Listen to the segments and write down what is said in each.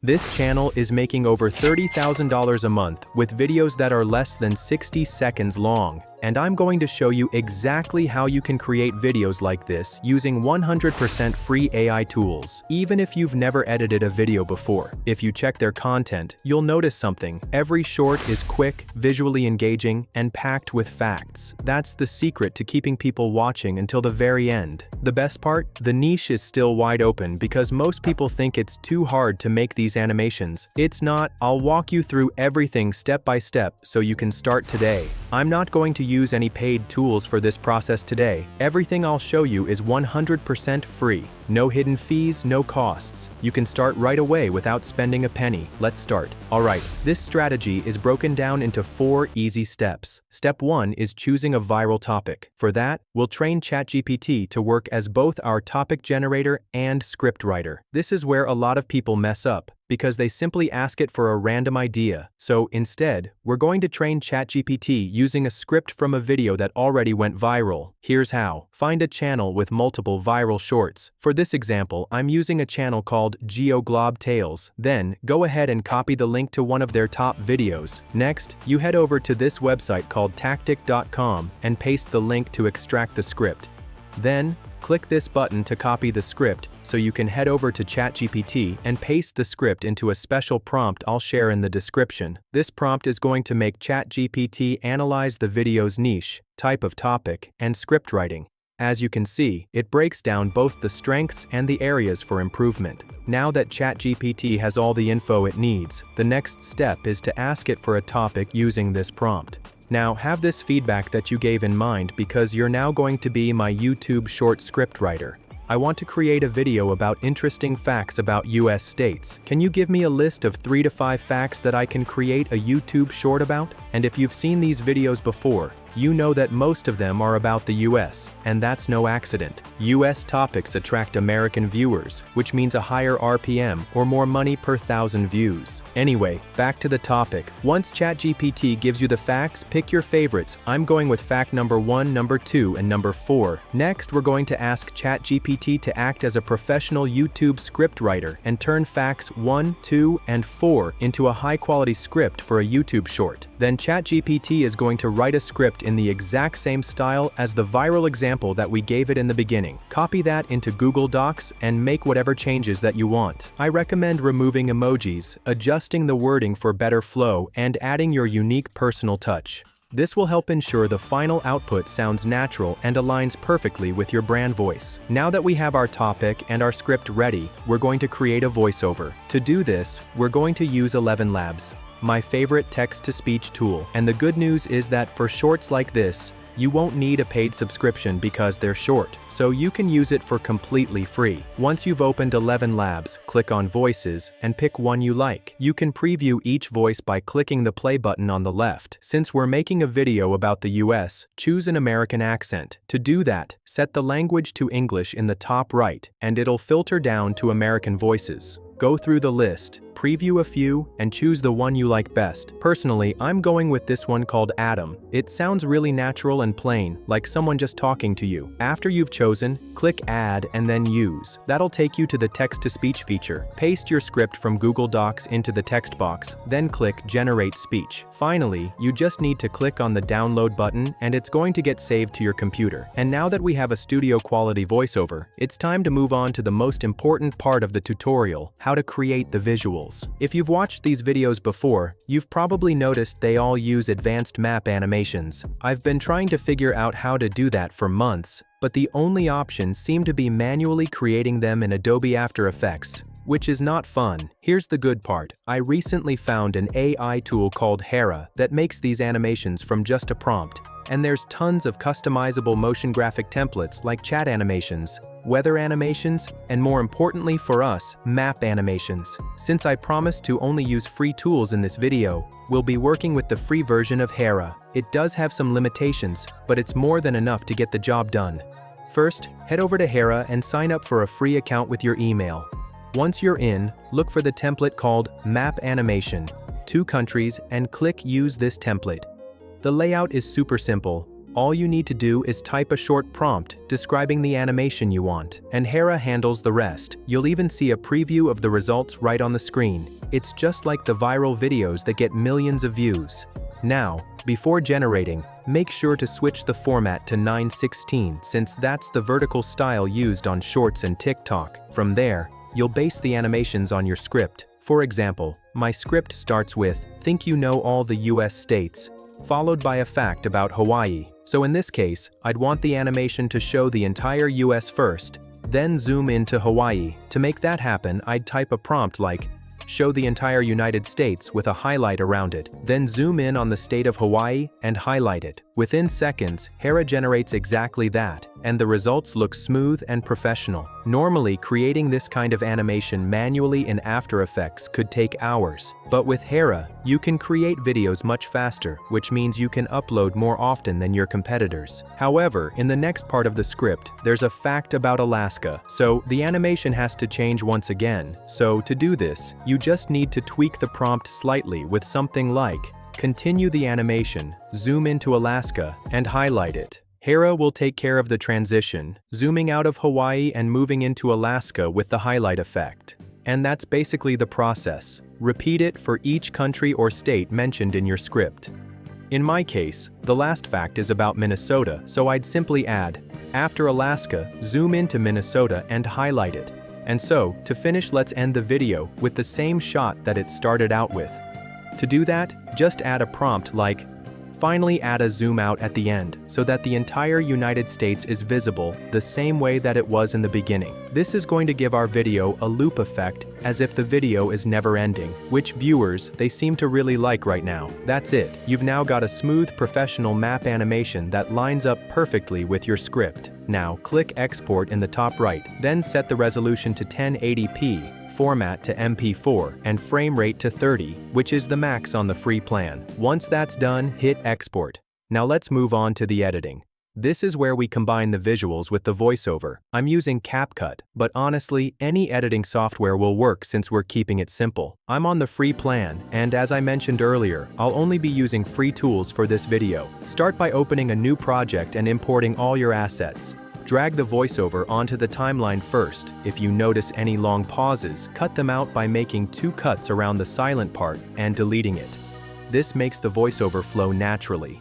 This channel is making over $30,000 a month with videos that are less than 60 seconds long, and I'm going to show you exactly how you can create videos like this using 100% free AI tools, even if you've never edited a video before. If you check their content, you'll notice something. Every short is quick, visually engaging, and packed with facts. That's the secret to keeping people watching until the very end. The best part? The niche is still wide open because most people think it's too hard to make these animations. It's not. I'll walk you through everything step by step so you can start today. I'm not going to use any paid tools for this process today. Everything I'll show you is 100% free. No hidden fees, no costs. You can start right away without spending a penny. Let's start. Alright, this strategy is broken down into 4 easy steps. Step 1 is choosing a viral topic. For that, we'll train ChatGPT to work as both our topic generator and script writer. This is where a lot of people mess up, because they simply ask it for a random idea. So instead, we're going to train ChatGPT using a script from a video that already went viral. Here's how. Find a channel with multiple viral shorts. For this example, I'm using a channel called geographyvideos. Then, go ahead and copy the link to one of their top videos. Next, you head over to this website called tactic.com and paste the link to extract the script. Then, click this button to copy the script so you can head over to ChatGPT and paste the script into a special prompt I'll share in the description. This prompt is going to make ChatGPT analyze the video's niche, type of topic, and script writing. As you can see, it breaks down both the strengths and the areas for improvement. Now that ChatGPT has all the info it needs, the next step is to ask it for a topic using this prompt. Now, have this feedback that you gave in mind because you're now going to be my YouTube short script writer. I want to create a video about interesting facts about US states. Can you give me a list of 3 to 5 facts that I can create a YouTube short about? And if you've seen these videos before, you know that most of them are about the US, and that's no accident. US topics attract American viewers, which means a higher RPM or more money per 1,000 views. Anyway, back to the topic. Once ChatGPT gives you the facts, pick your favorites. I'm going with fact number 1, number 2, and number 4. Next, we're going to ask ChatGPT to act as a professional YouTube script writer and turn facts 1, 2, and 4 into a high-quality script for a YouTube short. Then ChatGPT is going to write a script in the exact same style as the viral example that we gave it in the beginning. Copy that into Google Docs and make whatever changes that you want. I recommend removing emojis, adjusting the wording for better flow, and adding your unique personal touch. This will help ensure the final output sounds natural and aligns perfectly with your brand voice. Now that we have our topic and our script ready, we're going to create a voiceover. To do this, we're going to use 11 Labs, my favorite text-to-speech tool. And the good news is that for shorts like this, you won't need a paid subscription because they're short, so you can use it for completely free. Once you've opened 11 Labs, click on Voices and pick one you like. You can preview each voice by clicking the play button on the left. Since we're making a video about the US, choose an American accent. To do that, set the language to English in the top right, and it'll filter down to American voices. Go through the list, preview a few, and choose the one you like best. Personally, I'm going with this one called Adam. It sounds really natural and plain, like someone just talking to you. After you've chosen, click Add and then Use. That'll take you to the text-to-speech feature. Paste your script from Google Docs into the text box, then click Generate Speech. Finally, you just need to click on the download button and it's going to get saved to your computer. And now that we have a studio-quality voiceover, it's time to move on to the most important part of the tutorial: how to create the visuals. If you've watched these videos before, you've probably noticed they all use advanced map animations. I've been trying to figure out how to do that for months, but the only option seemed to be manually creating them in Adobe After Effects, which is not fun. Here's the good part. I recently found an AI tool called Hera that makes these animations from just a prompt. And there's tons of customizable motion graphic templates like chat animations, weather animations, and more importantly for us, map animations. Since I promised to only use free tools in this video, we'll be working with the free version of Hera. It does have some limitations, but it's more than enough to get the job done. First, head over to Hera and sign up for a free account with your email. Once you're in, look for the template called Map Animation, 2 countries, and click Use this template. The layout is super simple. All you need to do is type a short prompt describing the animation you want, and Hera handles the rest. You'll even see a preview of the results right on the screen. It's just like the viral videos that get millions of views. Now, before generating, make sure to switch the format to 9:16 since that's the vertical style used on Shorts and TikTok. From there, you'll base the animations on your script. For example, my script starts with, "Think you know all the US states," followed by a fact about Hawaii. So in this case, I'd want the animation to show the entire US first, then zoom into Hawaii. To make that happen, I'd type a prompt like, "Show the entire United States with a highlight around it," then zoom in on the state of Hawaii and highlight it. Within seconds, Hera generates exactly that, and the results look smooth and professional. Normally, creating this kind of animation manually in After Effects could take hours, but with Hera, you can create videos much faster, which means you can upload more often than your competitors. However, in the next part of the script, there's a fact about Alaska, so the animation has to change once again. So to do this, you just need to tweak the prompt slightly with something like, "Continue the animation, zoom into Alaska, and highlight it." Hera will take care of the transition, zooming out of Hawaii and moving into Alaska with the highlight effect. And that's basically the process. Repeat it for each country or state mentioned in your script. In my case, the last fact is about Minnesota, so I'd simply add, "After Alaska, zoom into Minnesota and highlight it." And so, to finish, let's end the video with the same shot that it started out with. To do that, just add a prompt like, "Finally add a zoom out at the end so that the entire United States is visible the same way that it was in the beginning." This is going to give our video a loop effect as if the video is never ending, which viewers they seem to really like right now. That's it. You've now got a smooth professional map animation that lines up perfectly with your script. Now click Export in the top right, then set the resolution to 1080p, format to MP4, and frame rate to 30, which is the max on the free plan. Once that's done, hit Export. Now let's move on to the editing. This is where we combine the visuals with the voiceover. I'm using CapCut, but honestly, any editing software will work since we're keeping it simple. I'm on the free plan, and as I mentioned earlier, I'll only be using free tools for this video. Start by opening a new project and importing all your assets. Drag the voiceover onto the timeline first. If you notice any long pauses, cut them out by making 2 cuts around the silent part and deleting it. This makes the voiceover flow naturally.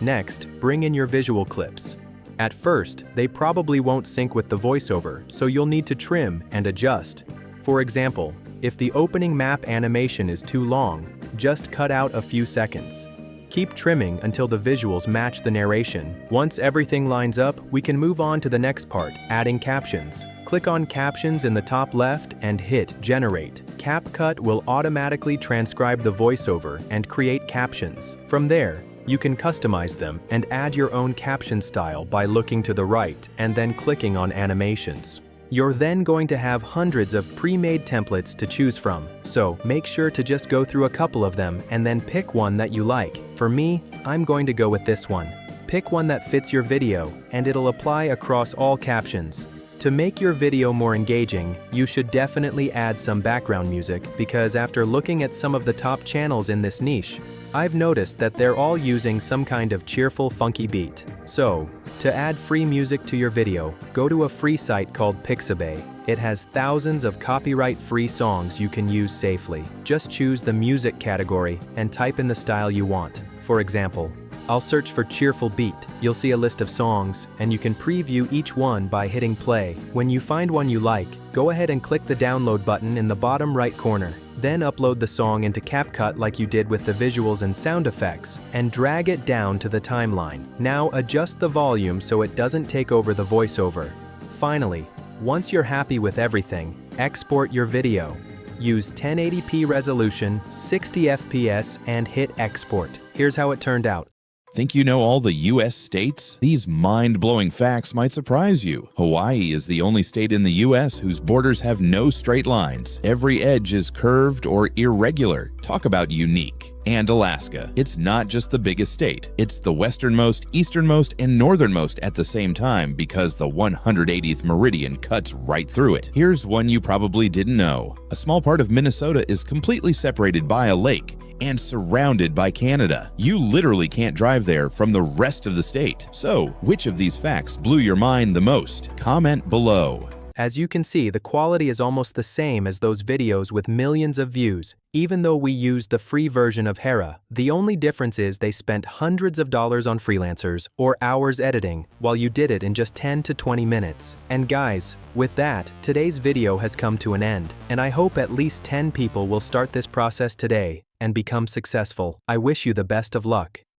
Next, bring in your visual clips. At first, they probably won't sync with the voiceover, so you'll need to trim and adjust. For example, if the opening map animation is too long, just cut out a few seconds. Keep trimming until the visuals match the narration. Once everything lines up, we can move on to the next part, adding captions. Click on Captions in the top left and hit Generate. CapCut will automatically transcribe the voiceover and create captions. From there, you can customize them and add your own caption style by looking to the right and then clicking on Animations. You're then going to have hundreds of pre-made templates to choose from, so make sure to just go through a couple of them and then pick one that you like. For me, I'm going to go with this one. Pick one that fits your video, and it'll apply across all captions. To make your video more engaging, you should definitely add some background music because after looking at some of the top channels in this niche, I've noticed that they're all using some kind of cheerful, funky beat. So, to add free music to your video, go to a free site called Pixabay. It has thousands of copyright-free songs you can use safely. Just choose the music category and type in the style you want. For example, I'll search for cheerful beat. You'll see a list of songs, and you can preview each one by hitting play. When you find one you like, go ahead and click the download button in the bottom right corner. Then upload the song into CapCut like you did with the visuals and sound effects, and drag it down to the timeline. Now adjust the volume so it doesn't take over the voiceover. Finally, once you're happy with everything, export your video. Use 1080p resolution, 60 FPS, and hit Export. Here's how it turned out. Think you know all the U.S. states? These mind-blowing facts might surprise you. Hawaii is the only state in the U.S. whose borders have no straight lines. Every edge is curved or irregular. Talk about unique. And Alaska. It's not just the biggest state. It's the westernmost, easternmost, and northernmost at the same time because the 180th meridian cuts right through it. Here's one you probably didn't know. A small part of Minnesota is completely separated by a lake. and surrounded by Canada. You literally can't drive there from the rest of the state. So, which of these facts blew your mind the most? Comment below. As you can see, the quality is almost the same as those videos with millions of views. Even though we used the free version of Hera, the only difference is they spent hundreds of dollars on freelancers or hours editing, while you did it in just 10 to 20 minutes. And guys, with that, today's video has come to an end, and I hope at least 10 people will start this process today and become successful. I wish you the best of luck.